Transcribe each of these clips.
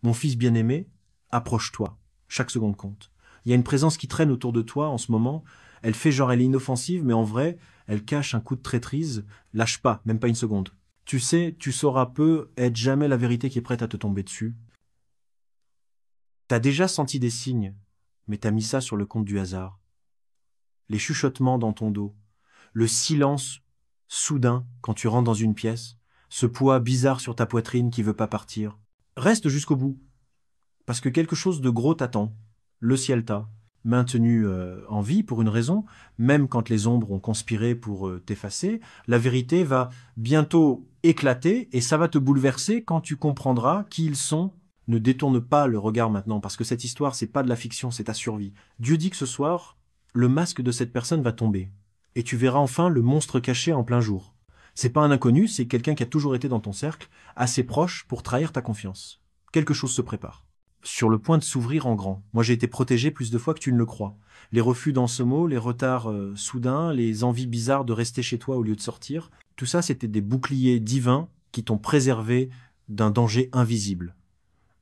Mon fils bien-aimé, approche-toi. Chaque seconde compte. Il y a une présence qui traîne autour de toi en ce moment. Elle fait genre elle est inoffensive, mais en vrai, elle cache un coup de traîtrise. Lâche pas, même pas une seconde. Tu sais, tu sauras peu être jamais la vérité qui est prête à te tomber dessus. T'as déjà senti des signes, mais t'as mis ça sur le compte du hasard. Les chuchotements dans ton dos, le silence soudain quand tu rentres dans une pièce, ce poids bizarre sur ta poitrine qui veut pas partir. Reste jusqu'au bout, parce que quelque chose de gros t'attend. Le ciel t'a maintenu en vie pour une raison, même quand les ombres ont conspiré pour t'effacer, la vérité va bientôt éclater et ça va te bouleverser quand tu comprendras qui ils sont. Ne détourne pas le regard maintenant, parce que cette histoire, c'est pas de la fiction, c'est ta survie. Dieu dit que ce soir, le masque de cette personne va tomber, et tu verras enfin le monstre caché en plein jour. C'est pas un inconnu, c'est quelqu'un qui a toujours été dans ton cercle, assez proche pour trahir ta confiance. Quelque chose se prépare. Sur le point de s'ouvrir en grand. Moi, j'ai été protégé plus de fois que tu ne le crois. Les refus dans ce mot, les retards soudains, les envies bizarres de rester chez toi au lieu de sortir, tout ça, c'était des boucliers divins qui t'ont préservé d'un danger invisible.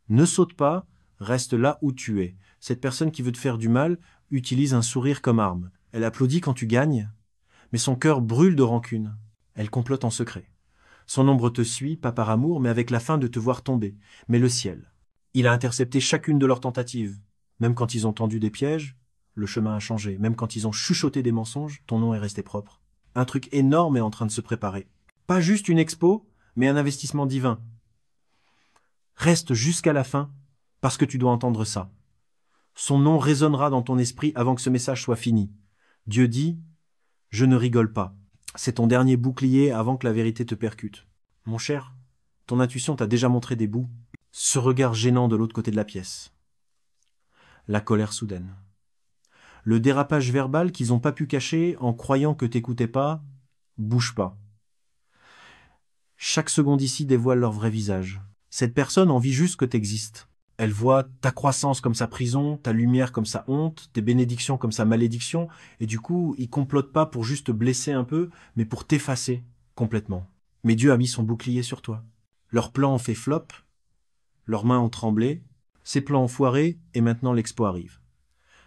Ne saute pas, reste là où tu es. Cette personne qui veut te faire du mal utilise un sourire comme arme. Elle applaudit quand tu gagnes, mais son cœur brûle de rancune. Elle complote en secret. Son ombre te suit, pas par amour, mais avec la fin de te voir tomber. Mais le ciel. Il a intercepté chacune de leurs tentatives. Même quand ils ont tendu des pièges, le chemin a changé. Même quand ils ont chuchoté des mensonges, ton nom est resté propre. Un truc énorme est en train de se préparer. Pas juste une expo, mais un investissement divin. Reste jusqu'à la fin, parce que tu dois entendre ça. Son nom résonnera dans ton esprit avant que ce message soit fini. Dieu dit, je ne rigole pas. C'est ton dernier bouclier avant que la vérité te percute. Mon cher, ton intuition t'a déjà montré des bouts. Ce regard gênant de l'autre côté de la pièce. La colère soudaine. Le dérapage verbal qu'ils n'ont pas pu cacher en croyant que t'écoutais pas, bouge pas. Chaque seconde ici dévoile leur vrai visage. Cette personne envie juste que t'existes. Elle voit ta croissance comme sa prison, ta lumière comme sa honte, tes bénédictions comme sa malédiction, et du coup, ils complotent pas pour juste te blesser un peu, mais pour t'effacer complètement. Mais Dieu a mis son bouclier sur toi. Leur plan ont fait flop, leurs mains ont tremblé, ses plans ont foiré, et maintenant l'expo arrive.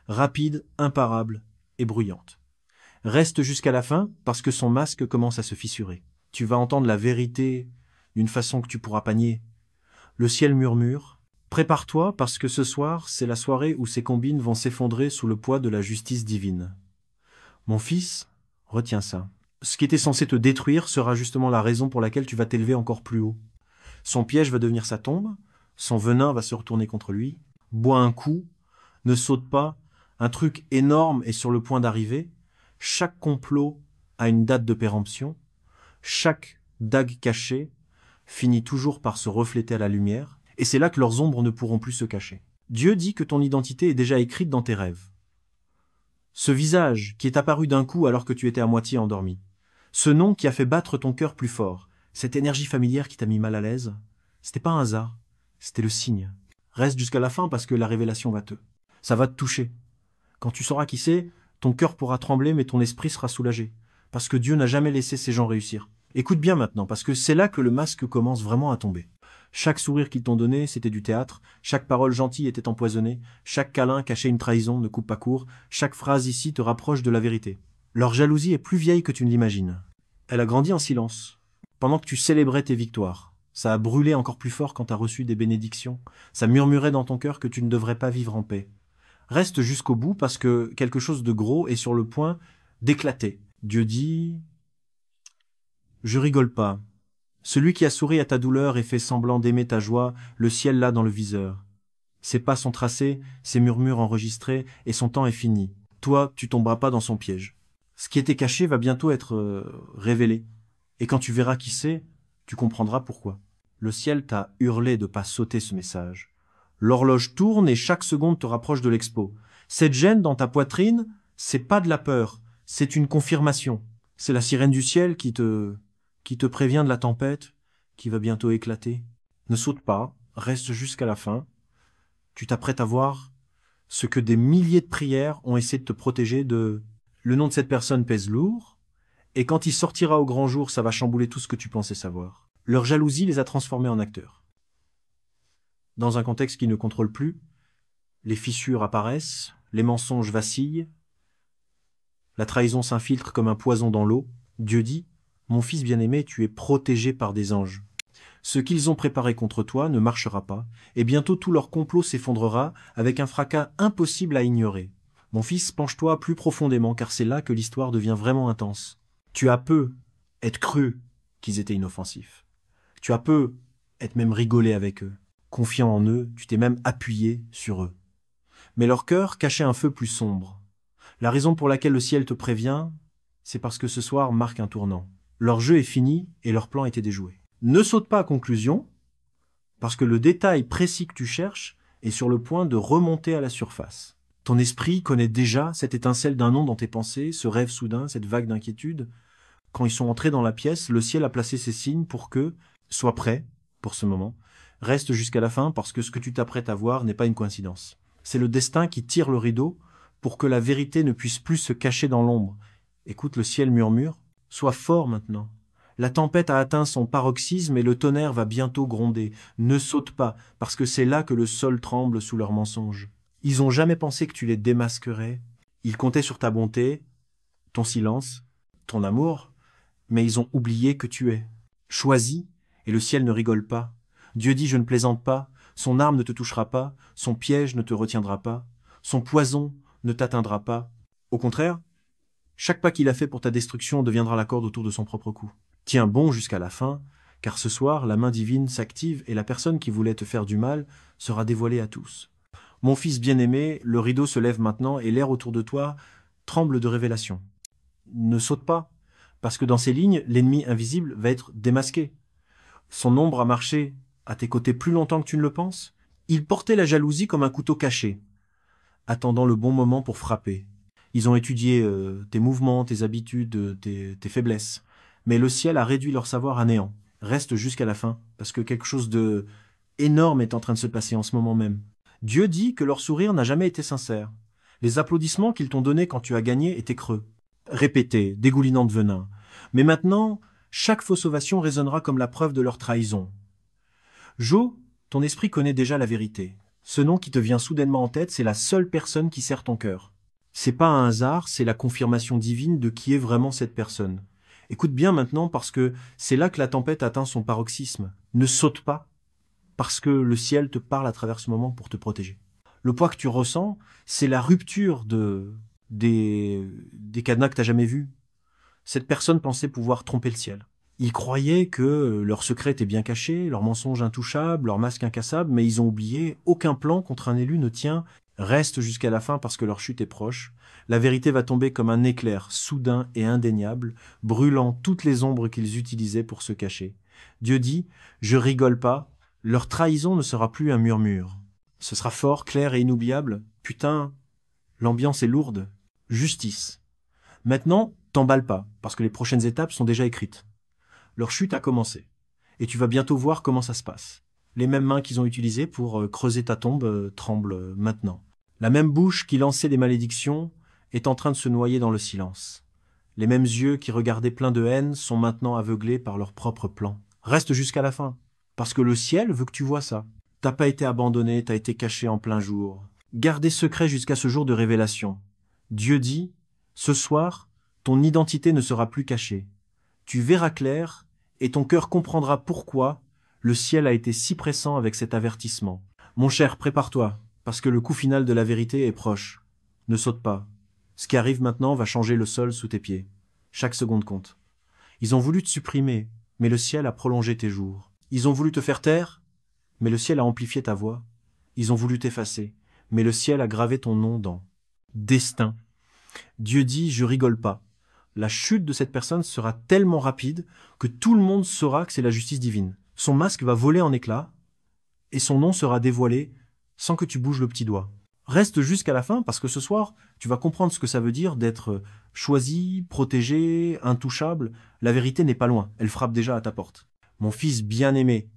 Rapide, imparable et bruyante. Reste jusqu'à la fin, parce que son masque commence à se fissurer. Tu vas entendre la vérité d'une façon que tu pourras pas nier. Le ciel murmure. Prépare-toi parce que ce soir, c'est la soirée où ces combines vont s'effondrer sous le poids de la justice divine. Mon fils, retiens ça. Ce qui était censé te détruire sera justement la raison pour laquelle tu vas t'élever encore plus haut. Son piège va devenir sa tombe, son venin va se retourner contre lui. Bois un coup, ne saute pas, un truc énorme est sur le point d'arriver. Chaque complot a une date de péremption. Chaque dague cachée finit toujours par se refléter à la lumière. Et c'est là que leurs ombres ne pourront plus se cacher. Dieu dit que ton identité est déjà écrite dans tes rêves. Ce visage qui est apparu d'un coup alors que tu étais à moitié endormi. Ce nom qui a fait battre ton cœur plus fort. Cette énergie familière qui t'a mis mal à l'aise. C'était pas un hasard. C'était le signe. Reste jusqu'à la fin parce que la révélation ça va te toucher. Quand tu sauras qui c'est, ton cœur pourra trembler mais ton esprit sera soulagé. Parce que Dieu n'a jamais laissé ces gens réussir. Écoute bien maintenant parce que c'est là que le masque commence vraiment à tomber. Chaque sourire qu'ils t'ont donné, c'était du théâtre. Chaque parole gentille était empoisonnée. Chaque câlin cachait une trahison, ne coupe pas court. Chaque phrase ici te rapproche de la vérité. Leur jalousie est plus vieille que tu ne l'imagines. Elle a grandi en silence. Pendant que tu célébrais tes victoires. Ça a brûlé encore plus fort quand t'as reçu des bénédictions. Ça murmurait dans ton cœur que tu ne devrais pas vivre en paix. Reste jusqu'au bout parce que quelque chose de gros est sur le point d'éclater. Dieu dit... Je rigole pas. Celui qui a souri à ta douleur et fait semblant d'aimer ta joie, le ciel l'a dans le viseur. Ses pas sont tracés, ses murmures enregistrés, et son temps est fini. Toi, tu tomberas pas dans son piège. Ce qui était caché va bientôt être révélé. Et quand tu verras qui c'est, tu comprendras pourquoi. Le ciel t'a hurlé de pas sauter ce message. L'horloge tourne et chaque seconde te rapproche de l'expo. Cette gêne dans ta poitrine, c'est pas de la peur, c'est une confirmation. C'est la sirène du ciel qui te prévient de la tempête qui va bientôt éclater. Ne saute pas, reste jusqu'à la fin. Tu t'apprêtes à voir ce que des milliers de prières ont essayé de te protéger de... Le nom de cette personne pèse lourd, et quand il sortira au grand jour, ça va chambouler tout ce que tu pensais savoir. Leur jalousie les a transformés en acteurs. Dans un contexte qui ne contrôle plus, les fissures apparaissent, les mensonges vacillent, la trahison s'infiltre comme un poison dans l'eau. Dieu dit, « Mon fils bien-aimé, tu es protégé par des anges. Ce qu'ils ont préparé contre toi ne marchera pas, et bientôt tout leur complot s'effondrera avec un fracas impossible à ignorer. Mon fils, penche-toi plus profondément, car c'est là que l'histoire devient vraiment intense. Tu as peu être cru qu'ils étaient inoffensifs. Tu as peu être même rigolé avec eux. Confiant en eux, tu t'es même appuyé sur eux. Mais leur cœur cachait un feu plus sombre. La raison pour laquelle le ciel te prévient, c'est parce que ce soir marque un tournant. Leur jeu est fini et leur plan était déjoué. Ne saute pas à conclusion, parce que le détail précis que tu cherches est sur le point de remonter à la surface. Ton esprit connaît déjà cette étincelle d'un nom dans tes pensées, ce rêve soudain, cette vague d'inquiétude. Quand ils sont entrés dans la pièce, le ciel a placé ses signes pour que, sois prêt pour ce moment, reste jusqu'à la fin parce que ce que tu t'apprêtes à voir n'est pas une coïncidence. C'est le destin qui tire le rideau pour que la vérité ne puisse plus se cacher dans l'ombre. Écoute, le ciel murmure, sois fort maintenant. La tempête a atteint son paroxysme et le tonnerre va bientôt gronder. Ne saute pas, parce que c'est là que le sol tremble sous leurs mensonges. Ils ont jamais pensé que tu les démasquerais. Ils comptaient sur ta bonté, ton silence, ton amour, mais ils ont oublié que tu es. Choisi, et le ciel ne rigole pas. Dieu dit, je ne plaisante pas, son arme ne te touchera pas, son piège ne te retiendra pas, son poison ne t'atteindra pas. Au contraire, chaque pas qu'il a fait pour ta destruction deviendra la corde autour de son propre cou. Tiens bon jusqu'à la fin, car ce soir, la main divine s'active et la personne qui voulait te faire du mal sera dévoilée à tous. Mon fils bien-aimé, le rideau se lève maintenant et l'air autour de toi tremble de révélation. Ne saute pas, parce que dans ces lignes, l'ennemi invisible va être démasqué. Son ombre a marché à tes côtés plus longtemps que tu ne le penses. Il portait la jalousie comme un couteau caché, attendant le bon moment pour frapper. Ils ont étudié tes mouvements, tes habitudes, tes faiblesses. Mais le ciel a réduit leur savoir à néant. Reste jusqu'à la fin, parce que quelque chose de énorme est en train de se passer en ce moment même. Dieu dit que leur sourire n'a jamais été sincère. Les applaudissements qu'ils t'ont donnés quand tu as gagné étaient creux, répétés, dégoulinants de venin. Mais maintenant, chaque fausse ovation résonnera comme la preuve de leur trahison. Joe, ton esprit connaît déjà la vérité. Ce nom qui te vient soudainement en tête, c'est la seule personne qui sert ton cœur. C'est pas un hasard, c'est la confirmation divine de qui est vraiment cette personne. Écoute bien maintenant parce que c'est là que la tempête atteint son paroxysme. Ne saute pas, parce que le ciel te parle à travers ce moment pour te protéger. Le poids que tu ressens, c'est la rupture des cadenas que tu n'as jamais vus. Cette personne pensait pouvoir tromper le ciel. Ils croyaient que leur secret était bien caché, leur mensonge intouchable, leur masque incassable, mais ils ont oublié, aucun plan contre un élu ne tient. Reste jusqu'à la fin parce que leur chute est proche. La vérité va tomber comme un éclair, soudain et indéniable, brûlant toutes les ombres qu'ils utilisaient pour se cacher. Dieu dit, je rigole pas, leur trahison ne sera plus un murmure. Ce sera fort, clair et inoubliable. Putain, l'ambiance est lourde. Justice. Maintenant, t'emballe pas, parce que les prochaines étapes sont déjà écrites. Leur chute a commencé. Et tu vas bientôt voir comment ça se passe. Les mêmes mains qu'ils ont utilisées pour creuser ta tombe tremblent maintenant. La même bouche qui lançait des malédictions est en train de se noyer dans le silence. Les mêmes yeux qui regardaient pleins de haine sont maintenant aveuglés par leur propre plan. Reste jusqu'à la fin, parce que le ciel veut que tu vois ça. T'as pas été abandonné, t'as été caché en plein jour. Gardez secret jusqu'à ce jour de révélation. Dieu dit, ce soir, ton identité ne sera plus cachée. Tu verras clair et ton cœur comprendra pourquoi le ciel a été si pressant avec cet avertissement. Mon cher, prépare-toi, parce que le coup final de la vérité est proche. Ne saute pas. Ce qui arrive maintenant va changer le sol sous tes pieds. Chaque seconde compte. Ils ont voulu te supprimer, mais le ciel a prolongé tes jours. Ils ont voulu te faire taire, mais le ciel a amplifié ta voix. Ils ont voulu t'effacer, mais le ciel a gravé ton nom dans destin. Dieu dit, je rigole pas. La chute de cette personne sera tellement rapide que tout le monde saura que c'est la justice divine. Son masque va voler en éclats et son nom sera dévoilé sans que tu bouges le petit doigt. Reste jusqu'à la fin parce que ce soir, tu vas comprendre ce que ça veut dire d'être choisi, protégé, intouchable. La vérité n'est pas loin, elle frappe déjà à ta porte. Mon fils bien-aimé,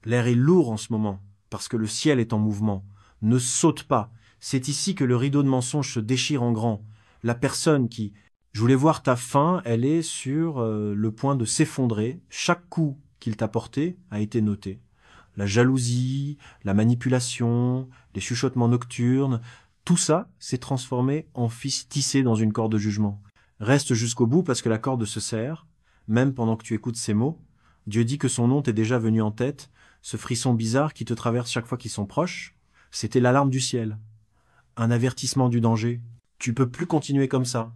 l'air est lourd en ce moment parce que le ciel est en mouvement. Ne saute pas, c'est ici que le rideau de mensonge se déchire en grand. La personne qui... Je voulais voir ta fin, elle est sur le point de s'effondrer. Chaque coup qu'il t'a porté a été noté. la jalousie, la manipulation, les chuchotements nocturnes, tout ça s'est transformé en fils tissé dans une corde de jugement. Reste jusqu'au bout parce que la corde se serre, même pendant que tu écoutes ces mots. Dieu dit que son nom t'est déjà venu en tête, ce frisson bizarre qui te traverse chaque fois qu'ils sont proches, c'était l'alarme du ciel. Un avertissement du danger. Tu peux plus continuer comme ça.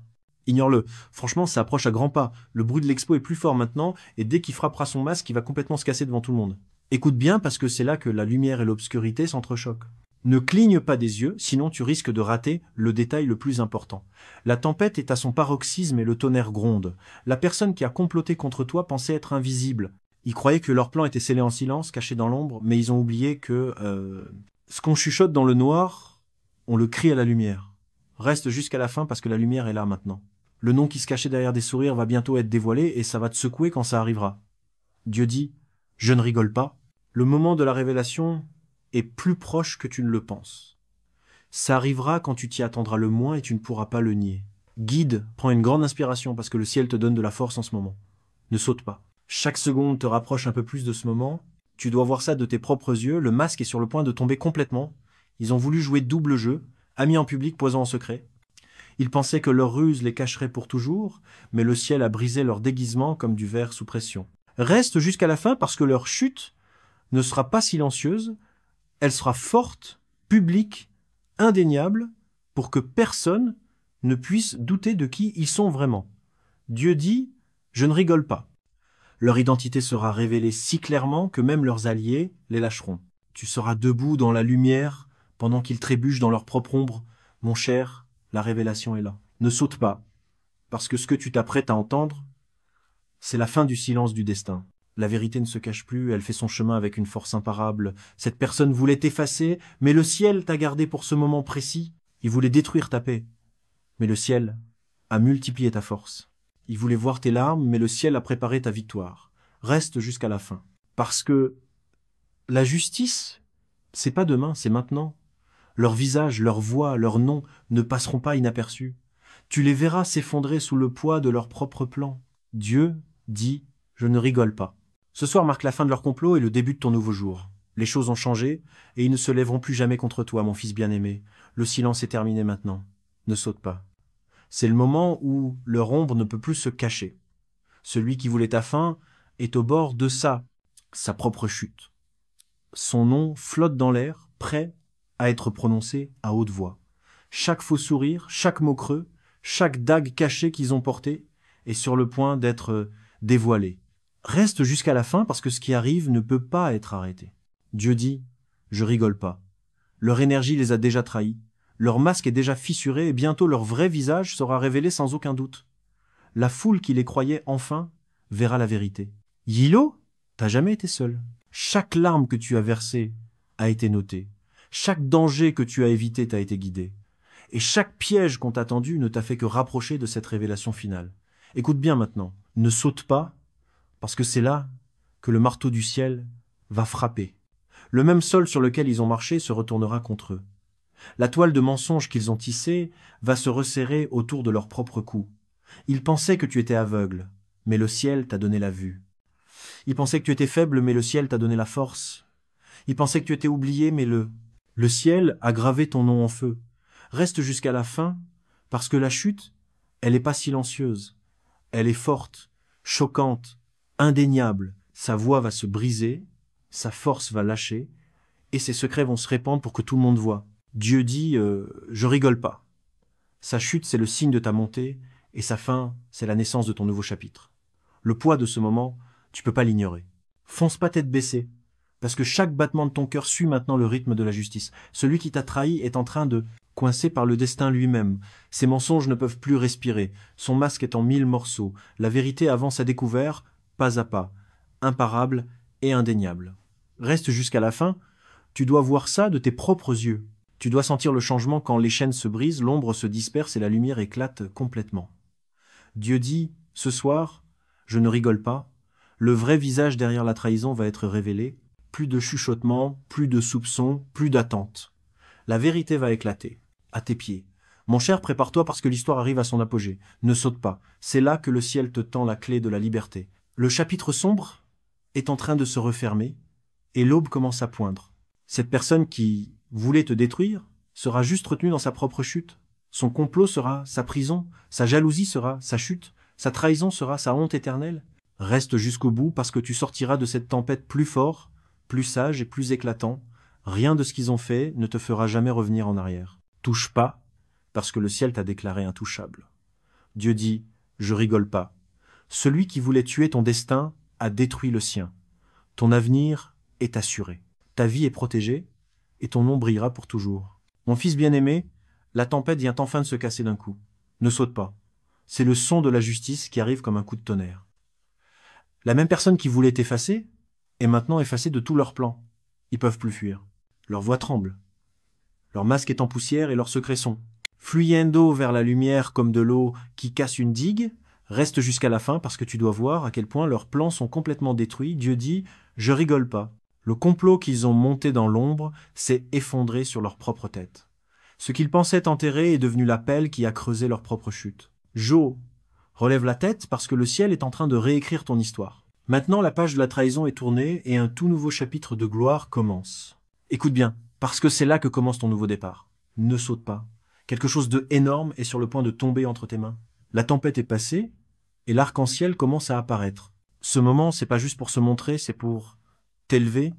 Ignore-le. Franchement, ça approche à grands pas. Le bruit de l'expo est plus fort maintenant, et dès qu'il frappera son masque, il va complètement se casser devant tout le monde. Écoute bien parce que c'est là que la lumière et l'obscurité s'entrechoquent. Ne cligne pas des yeux, sinon tu risques de rater le détail le plus important. La tempête est à son paroxysme et le tonnerre gronde. La personne qui a comploté contre toi pensait être invisible. Ils croyaient que leur plan était scellé en silence, caché dans l'ombre, mais ils ont oublié que ce qu'on chuchote dans le noir, on le crie à la lumière. Reste jusqu'à la fin parce que la lumière est là maintenant. Le nom qui se cachait derrière des sourires va bientôt être dévoilé et ça va te secouer quand ça arrivera. Dieu dit « Je ne rigole pas ». Le moment de la révélation est plus proche que tu ne le penses. Ça arrivera quand tu t'y attendras le moins et tu ne pourras pas le nier. Guide, prends une grande inspiration parce que le ciel te donne de la force en ce moment. Ne saute pas. Chaque seconde te rapproche un peu plus de ce moment. Tu dois voir ça de tes propres yeux. Le masque est sur le point de tomber complètement. Ils ont voulu jouer double jeu, amis en public, poison en secret. Ils pensaient que leur ruse les cacherait pour toujours, mais le ciel a brisé leur déguisement comme du verre sous pression. Reste jusqu'à la fin parce que leur chute ne sera pas silencieuse, elle sera forte, publique, indéniable, pour que personne ne puisse douter de qui ils sont vraiment. Dieu dit « Je ne rigole pas ». Leur identité sera révélée si clairement que même leurs alliés les lâcheront. Tu seras debout dans la lumière pendant qu'ils trébuchent dans leur propre ombre. Mon cher, la révélation est là. Ne saute pas, parce que ce que tu t'apprêtes à entendre, c'est la fin du silence du destin. La vérité ne se cache plus, elle fait son chemin avec une force imparable. Cette personne voulait t'effacer, mais le ciel t'a gardé pour ce moment précis. Il voulait détruire ta paix, mais le ciel a multiplié ta force. Il voulait voir tes larmes, mais le ciel a préparé ta victoire. Reste jusqu'à la fin. Parce que la justice, c'est pas demain, c'est maintenant. Leurs visages, leurs voix, leurs noms ne passeront pas inaperçus. Tu les verras s'effondrer sous le poids de leur propre plan. Dieu dit « Je ne rigole pas ». Ce soir marque la fin de leur complot et le début de ton nouveau jour. Les choses ont changé et ils ne se lèveront plus jamais contre toi, mon fils bien-aimé. Le silence est terminé maintenant. Ne saute pas. C'est le moment où leur ombre ne peut plus se cacher. Celui qui voulait ta fin est au bord de sa propre chute. Son nom flotte dans l'air, prêt à être prononcé à haute voix. Chaque faux sourire, chaque mot creux, chaque dague cachée qu'ils ont portée est sur le point d'être dévoilé. Reste jusqu'à la fin parce que ce qui arrive ne peut pas être arrêté. Dieu dit « Je rigole pas ». Leur énergie les a déjà trahis. Leur masque est déjà fissuré et bientôt leur vrai visage sera révélé sans aucun doute. La foule qui les croyait enfin verra la vérité. Yilo, t'as jamais été seul. Chaque larme que tu as versée a été notée. Chaque danger que tu as évité t'a été guidé. Et chaque piège qu'on t'a tendu ne t'a fait que rapprocher de cette révélation finale. Écoute bien maintenant, ne saute pas, parce que c'est là que le marteau du ciel va frapper. Le même sol sur lequel ils ont marché se retournera contre eux. La toile de mensonges qu'ils ont tissée va se resserrer autour de leur propre cou. Ils pensaient que tu étais aveugle, mais le ciel t'a donné la vue. Ils pensaient que tu étais faible, mais le ciel t'a donné la force. Ils pensaient que tu étais oublié, mais le ciel a gravé ton nom en feu. Reste jusqu'à la fin, parce que la chute, elle n'est pas silencieuse. Elle est forte, choquante, indéniable. Sa voix va se briser, sa force va lâcher, et ses secrets vont se répandre pour que tout le monde voie. Dieu dit « Je rigole pas ». Sa chute, c'est le signe de ta montée, et sa fin, c'est la naissance de ton nouveau chapitre. Le poids de ce moment, tu peux pas l'ignorer. Fonce pas tête baissée, parce que chaque battement de ton cœur suit maintenant le rythme de la justice. Celui qui t'a trahi est en train de coincé par le destin lui-même. Ses mensonges ne peuvent plus respirer. Son masque est en 1000 morceaux. La vérité avance à découvert, pas à pas, imparable et indéniable. Reste jusqu'à la fin, tu dois voir ça de tes propres yeux. Tu dois sentir le changement quand les chaînes se brisent, l'ombre se disperse et la lumière éclate complètement. Dieu dit, ce soir, je ne rigole pas, le vrai visage derrière la trahison va être révélé, plus de chuchotements, plus de soupçons, plus d'attentes. La vérité va éclater, à tes pieds. Mon cher, prépare-toi parce que l'histoire arrive à son apogée. Ne saute pas, c'est là que le ciel te tend la clé de la liberté. Le chapitre sombre est en train de se refermer, et l'aube commence à poindre. Cette personne qui voulait te détruire sera juste retenue dans sa propre chute. Son complot sera sa prison, sa jalousie sera sa chute, sa trahison sera sa honte éternelle. Reste jusqu'au bout parce que tu sortiras de cette tempête plus fort, plus sage et plus éclatant. Rien de ce qu'ils ont fait ne te fera jamais revenir en arrière. Touche pas, parce que le ciel t'a déclaré intouchable. Dieu dit, je rigole pas. Celui qui voulait tuer ton destin a détruit le sien. Ton avenir est assuré. Ta vie est protégée et ton nom brillera pour toujours. Mon fils bien-aimé, la tempête vient enfin de se casser d'un coup. Ne saute pas. C'est le son de la justice qui arrive comme un coup de tonnerre. La même personne qui voulait t'effacer est maintenant effacée de tous leurs plans. Ils peuvent plus fuir. Leur voix tremble. Leur masque est en poussière et leurs secrets sont. Fluyendo vers la lumière comme de l'eau qui casse une digue, reste jusqu'à la fin parce que tu dois voir à quel point leurs plans sont complètement détruits. Dieu dit, je rigole pas. Le complot qu'ils ont monté dans l'ombre s'est effondré sur leur propre tête. Ce qu'ils pensaient enterrer est devenu la pelle qui a creusé leur propre chute. Jo, relève la tête parce que le ciel est en train de réécrire ton histoire. Maintenant, la page de la trahison est tournée et un tout nouveau chapitre de gloire commence. Écoute bien, parce que c'est là que commence ton nouveau départ. Ne saute pas. Quelque chose de énorme est sur le point de tomber entre tes mains. La tempête est passée et l'arc-en-ciel commence à apparaître. Ce moment, c'est pas juste pour se montrer, c'est pour t'élever,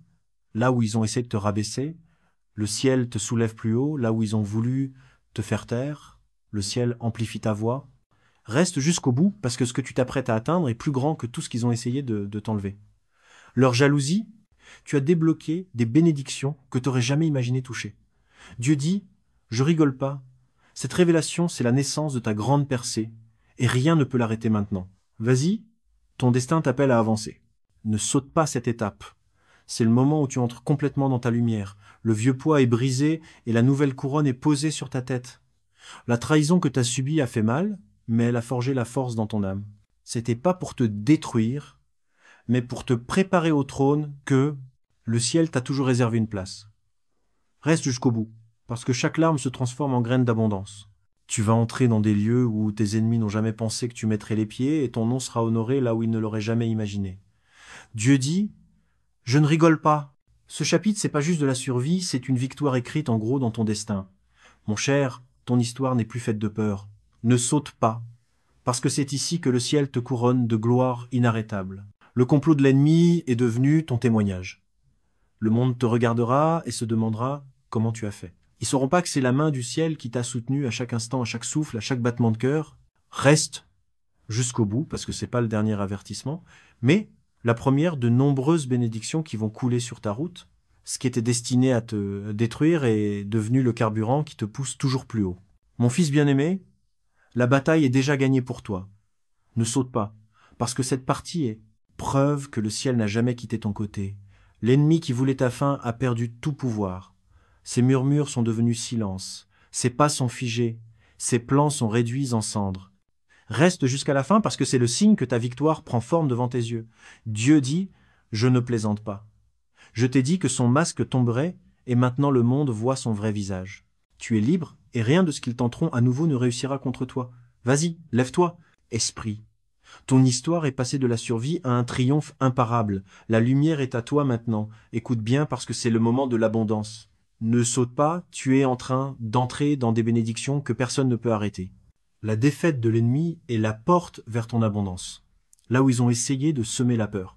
là où ils ont essayé de te rabaisser. Le ciel te soulève plus haut, là où ils ont voulu te faire taire. Le ciel amplifie ta voix. Reste jusqu'au bout, parce que ce que tu t'apprêtes à atteindre est plus grand que tout ce qu'ils ont essayé de t'enlever. Leur jalousie, tu as débloqué des bénédictions que tu n'aurais jamais imaginé toucher. Dieu dit, je rigole pas. Cette révélation, c'est la naissance de ta grande percée, et rien ne peut l'arrêter maintenant. Vas-y, ton destin t'appelle à avancer. Ne saute pas cette étape. C'est le moment où tu entres complètement dans ta lumière. Le vieux poids est brisé et la nouvelle couronne est posée sur ta tête. La trahison que tu as subie a fait mal, mais elle a forgé la force dans ton âme. C'était pas pour te détruire, mais pour te préparer au trône que le ciel t'a toujours réservé une place. Reste jusqu'au bout, parce que chaque larme se transforme en graine d'abondance. Tu vas entrer dans des lieux où tes ennemis n'ont jamais pensé que tu mettrais les pieds et ton nom sera honoré là où ils ne l'auraient jamais imaginé. Dieu dit, je ne rigole pas. Ce chapitre, c'est pas juste de la survie, c'est une victoire écrite en gros dans ton destin. Mon cher, ton histoire n'est plus faite de peur. Ne saute pas, parce que c'est ici que le ciel te couronne de gloire inarrêtable. Le complot de l'ennemi est devenu ton témoignage. Le monde te regardera et se demandera comment tu as fait. Ils sauront pas que c'est la main du ciel qui t'a soutenu à chaque instant, à chaque souffle, à chaque battement de cœur. Reste jusqu'au bout, parce que c'est pas le dernier avertissement, mais la première de nombreuses bénédictions qui vont couler sur ta route. Ce qui était destiné à te détruire est devenu le carburant qui te pousse toujours plus haut. Mon fils bien-aimé, la bataille est déjà gagnée pour toi. Ne saute pas, parce que cette partie est preuve que le ciel n'a jamais quitté ton côté. L'ennemi qui voulait ta fin a perdu tout pouvoir. Ses murmures sont devenus silence, ses pas sont figés, ses plans sont réduits en cendres. Reste jusqu'à la fin parce que c'est le signe que ta victoire prend forme devant tes yeux. Dieu dit, je ne plaisante pas. Je t'ai dit que son masque tomberait et maintenant le monde voit son vrai visage. Tu es libre et rien de ce qu'ils tenteront à nouveau ne réussira contre toi. Vas-y, lève-toi, esprit. Ton histoire est passée de la survie à un triomphe imparable. La lumière est à toi maintenant. Écoute bien parce que c'est le moment de l'abondance. Ne saute pas, tu es en train d'entrer dans des bénédictions que personne ne peut arrêter. La défaite de l'ennemi est la porte vers ton abondance. Là où ils ont essayé de semer la peur.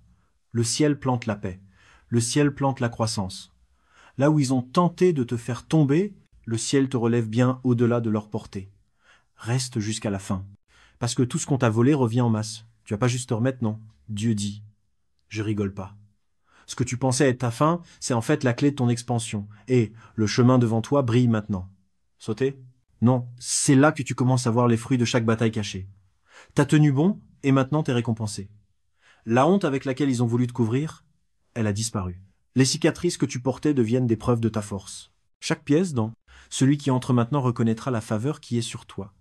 Le ciel plante la paix. Le ciel plante la croissance. Là où ils ont tenté de te faire tomber, le ciel te relève bien au-delà de leur portée. Reste jusqu'à la fin. Parce que tout ce qu'on t'a volé revient en masse. Tu vas pas juste te remettre, non. Dieu dit. Je rigole pas. Ce que tu pensais être ta fin, c'est en fait la clé de ton expansion. Et le chemin devant toi brille maintenant. Sauter ? Non, c'est là que tu commences à voir les fruits de chaque bataille cachée. T'as tenu bon, et maintenant t'es récompensé. La honte avec laquelle ils ont voulu te couvrir, elle a disparu. Les cicatrices que tu portais deviennent des preuves de ta force. Chaque pièce, celui qui entre maintenant reconnaîtra la faveur qui est sur toi.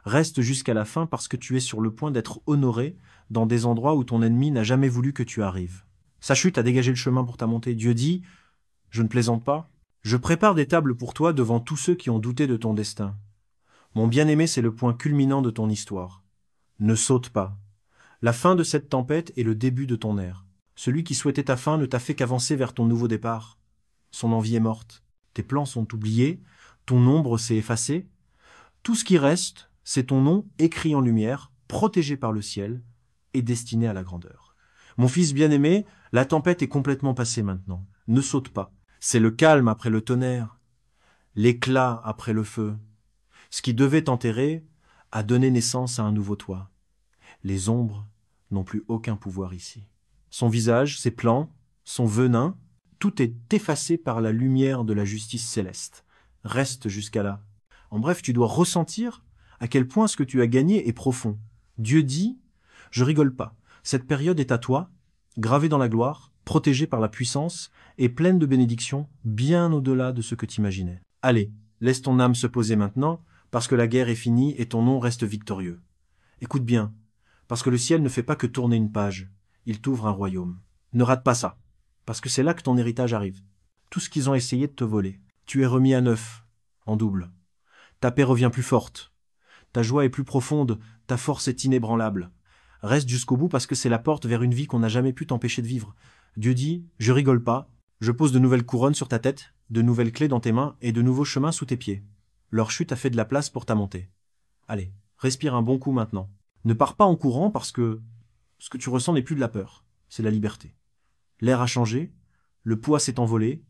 Reste jusqu'à la fin parce que tu es sur le point d'être honoré dans des endroits où ton ennemi n'a jamais voulu que tu arrives. Sa chute a dégagé le chemin pour ta montée. Dieu dit, je ne plaisante pas, je prépare des tables pour toi devant tous ceux qui ont douté de ton destin. Mon bien-aimé, c'est le point culminant de ton histoire. Ne saute pas. La fin de cette tempête est le début de ton ère. Celui qui souhaitait ta fin ne t'a fait qu'avancer vers ton nouveau départ. Son envie est morte. Tes plans sont oubliés, ton ombre s'est effacée. Tout ce qui reste, c'est ton nom écrit en lumière, protégé par le ciel et destiné à la grandeur. Mon fils bien-aimé, la tempête est complètement passée maintenant. Ne saute pas. C'est le calme après le tonnerre, l'éclat après le feu. Ce qui devait t'enterrer a donné naissance à un nouveau toi. Les ombres n'ont plus aucun pouvoir ici. Son visage, ses plans, son venin, tout est effacé par la lumière de la justice céleste. Reste jusqu'à là. En bref, tu dois ressentir à quel point ce que tu as gagné est profond. Dieu dit, je rigole pas. Cette période est à toi, gravée dans la gloire, protégée par la puissance et pleine de bénédictions, bien au-delà de ce que t'imaginais. Allez, laisse ton âme se poser maintenant, parce que la guerre est finie et ton nom reste victorieux. Écoute bien, parce que le ciel ne fait pas que tourner une page, il t'ouvre un royaume. Ne rate pas ça, parce que c'est là que ton héritage arrive. Tout ce qu'ils ont essayé de te voler, tu es remis à neuf, en double. Ta paix revient plus forte, ta joie est plus profonde, ta force est inébranlable. Reste jusqu'au bout parce que c'est la porte vers une vie qu'on n'a jamais pu t'empêcher de vivre. Dieu dit, je rigole pas, je pose de nouvelles couronnes sur ta tête, de nouvelles clés dans tes mains et de nouveaux chemins sous tes pieds. Leur chute a fait de la place pour ta montée. Allez, respire un bon coup maintenant. Ne pars pas en courant parce que ce que tu ressens n'est plus de la peur, c'est la liberté. L'air a changé, le poids s'est envolé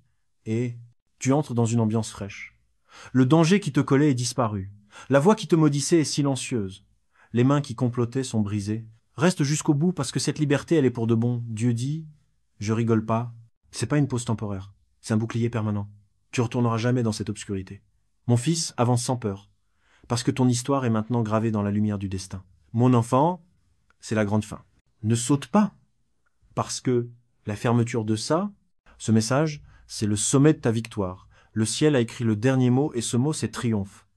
et tu entres dans une ambiance fraîche. Le danger qui te collait est disparu. La voix qui te maudissait est silencieuse. Les mains qui complotaient sont brisées. Reste jusqu'au bout parce que cette liberté, elle est pour de bon. Dieu dit, je rigole pas. C'est pas une pause temporaire. C'est un bouclier permanent. Tu retourneras jamais dans cette obscurité. Mon fils, avance sans peur. Parce que ton histoire est maintenant gravée dans la lumière du destin. Mon enfant, c'est la grande fin. Ne saute pas. Parce que la fermeture de ça, ce message, c'est le sommet de ta victoire. Le ciel a écrit le dernier mot et ce mot, c'est triomphe.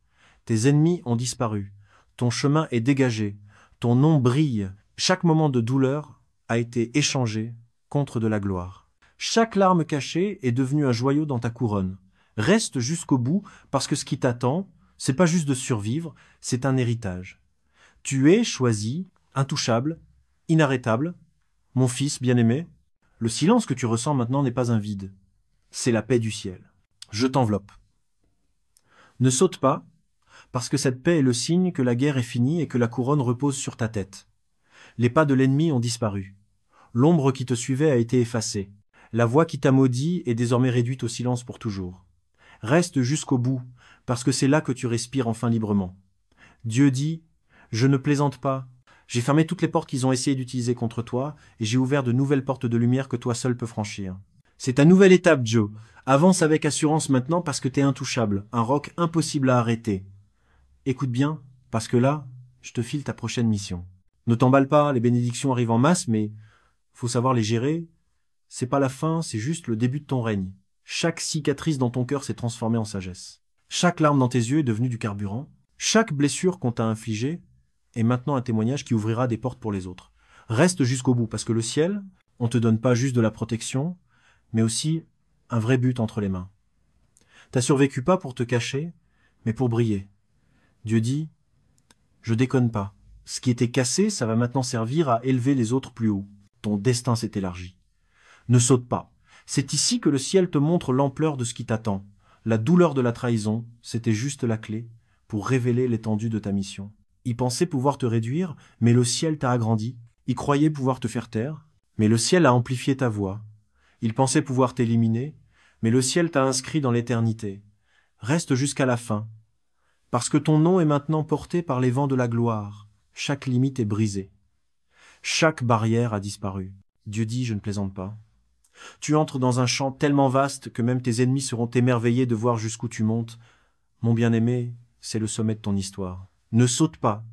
Tes ennemis ont disparu. Ton chemin est dégagé. Ton nom brille. Chaque moment de douleur a été échangé contre de la gloire. Chaque larme cachée est devenue un joyau dans ta couronne. Reste jusqu'au bout parce que ce qui t'attend, c'est pas juste de survivre, c'est un héritage. Tu es choisi, intouchable, inarrêtable. Mon fils bien-aimé, le silence que tu ressens maintenant n'est pas un vide. C'est la paix du ciel. Je t'enveloppe. Ne saute pas, parce que cette paix est le signe que la guerre est finie et que la couronne repose sur ta tête. Les pas de l'ennemi ont disparu. L'ombre qui te suivait a été effacée. La voix qui t'a maudit est désormais réduite au silence pour toujours. Reste jusqu'au bout, parce que c'est là que tu respires enfin librement. Dieu dit, je ne plaisante pas. J'ai fermé toutes les portes qu'ils ont essayé d'utiliser contre toi, et j'ai ouvert de nouvelles portes de lumière que toi seul peux franchir. C'est ta nouvelle étape, Joe. Avance avec assurance maintenant parce que t'es intouchable, un roc impossible à arrêter. Écoute bien, parce que là, je te file ta prochaine mission. Ne t'emballe pas, les bénédictions arrivent en masse, mais faut savoir les gérer. C'est pas la fin, c'est juste le début de ton règne. Chaque cicatrice dans ton cœur s'est transformée en sagesse. Chaque larme dans tes yeux est devenue du carburant. Chaque blessure qu'on t'a infligée est maintenant un témoignage qui ouvrira des portes pour les autres. Reste jusqu'au bout, parce que le ciel, on te donne pas juste de la protection, mais aussi un vrai but entre les mains. T'as survécu pas pour te cacher, mais pour briller. Dieu dit, je déconne pas. Ce qui était cassé, ça va maintenant servir à élever les autres plus haut. Ton destin s'est élargi. Ne saute pas. C'est ici que le ciel te montre l'ampleur de ce qui t'attend. La douleur de la trahison, c'était juste la clé pour révéler l'étendue de ta mission. Il pensait pouvoir te réduire, mais le ciel t'a agrandi. Il croyait pouvoir te faire taire, mais le ciel a amplifié ta voix. Il pensait pouvoir t'éliminer, mais le ciel t'a inscrit dans l'éternité. Reste jusqu'à la fin, parce que ton nom est maintenant porté par les vents de la gloire. Chaque limite est brisée. Chaque barrière a disparu. Dieu dit, je ne plaisante pas. Tu entres dans un champ tellement vaste que même tes ennemis seront émerveillés de voir jusqu'où tu montes. Mon bien-aimé, c'est le sommet de ton histoire. Ne saute pas,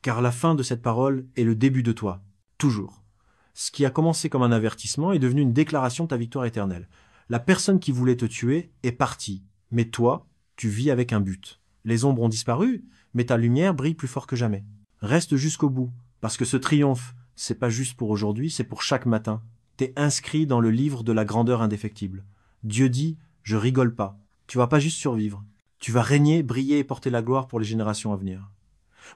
car la fin de cette parole est le début de toi, toujours. Ce qui a commencé comme un avertissement est devenu une déclaration de ta victoire éternelle. La personne qui voulait te tuer est partie, mais toi, tu vis avec un but. Les ombres ont disparu, mais ta lumière brille plus fort que jamais. Reste jusqu'au bout, parce que ce triomphe, c'est pas juste pour aujourd'hui, c'est pour chaque matin. T'es inscrit dans le livre de la grandeur indéfectible. Dieu dit, je rigole pas. Tu vas pas juste survivre. Tu vas régner, briller et porter la gloire pour les générations à venir.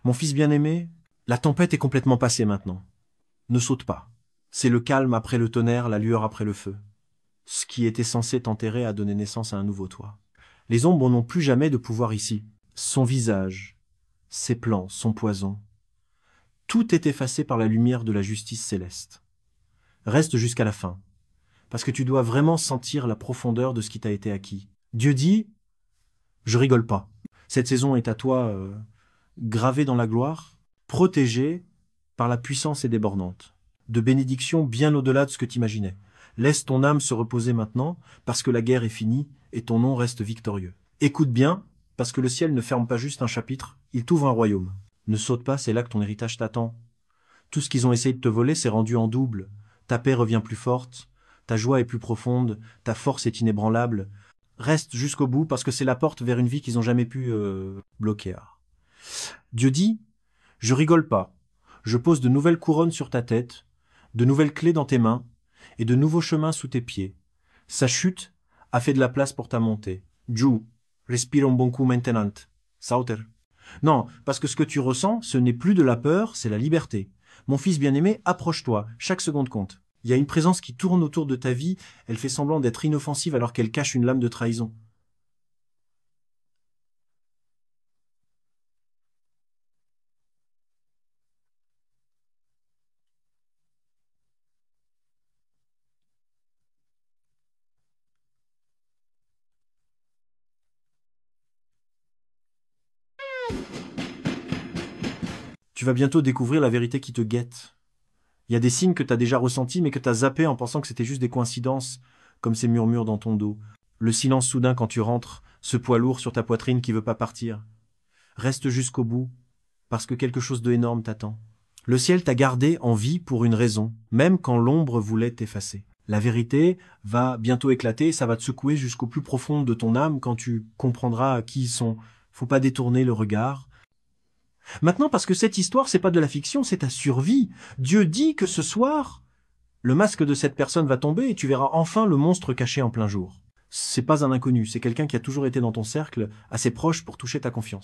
Mon fils bien-aimé, la tempête est complètement passée maintenant. Ne saute pas. C'est le calme après le tonnerre, la lueur après le feu. Ce qui était censé t'enterrer a donné naissance à un nouveau toi. Les ombres n'ont plus jamais de pouvoir ici. Son visage, ses plans, son poison. Tout est effacé par la lumière de la justice céleste. Reste jusqu'à la fin, parce que tu dois vraiment sentir la profondeur de ce qui t'a été acquis. Dieu dit, je rigole pas. Cette saison est à toi, gravée dans la gloire, protégée par la puissance et débordante, de bénédictions bien au-delà de ce que t'imaginais. Laisse ton âme se reposer maintenant, parce que la guerre est finie et ton nom reste victorieux. Écoute bien, parce que le ciel ne ferme pas juste un chapitre, il t'ouvre un royaume. Ne saute pas, c'est là que ton héritage t'attend. Tout ce qu'ils ont essayé de te voler s'est rendu en double. Ta paix revient plus forte, ta joie est plus profonde, ta force est inébranlable. Reste jusqu'au bout, parce que c'est la porte vers une vie qu'ils n'ont jamais pu bloquer. Dieu dit, je rigole pas. Je pose de nouvelles couronnes sur ta tête, de nouvelles clés dans tes mains, et de nouveaux chemins sous tes pieds. Sa chute a fait de la place pour ta montée. Giù, respire un bon coup maintenant. Sauter. Non, parce que ce que tu ressens, ce n'est plus de la peur, c'est la liberté. Mon fils bien-aimé, approche-toi, chaque seconde compte. Il y a une présence qui tourne autour de ta vie, elle fait semblant d'être inoffensive alors qu'elle cache une lame de trahison. Tu vas bientôt découvrir la vérité qui te guette. Il y a des signes que tu as déjà ressentis mais que tu as zappé en pensant que c'était juste des coïncidences, comme ces murmures dans ton dos. Le silence soudain quand tu rentres, ce poids lourd sur ta poitrine qui veut pas partir. Reste jusqu'au bout, parce que quelque chose d'énorme t'attend. Le ciel t'a gardé en vie pour une raison, même quand l'ombre voulait t'effacer. La vérité va bientôt éclater, ça va te secouer jusqu'au plus profond de ton âme quand tu comprendras qui ils sont. Faut pas détourner le regard. Maintenant, parce que cette histoire, c'est pas de la fiction, c'est ta survie. Dieu dit que ce soir, le masque de cette personne va tomber et tu verras enfin le monstre caché en plein jour. C'est pas un inconnu, c'est quelqu'un qui a toujours été dans ton cercle, assez proche pour toucher ta confiance.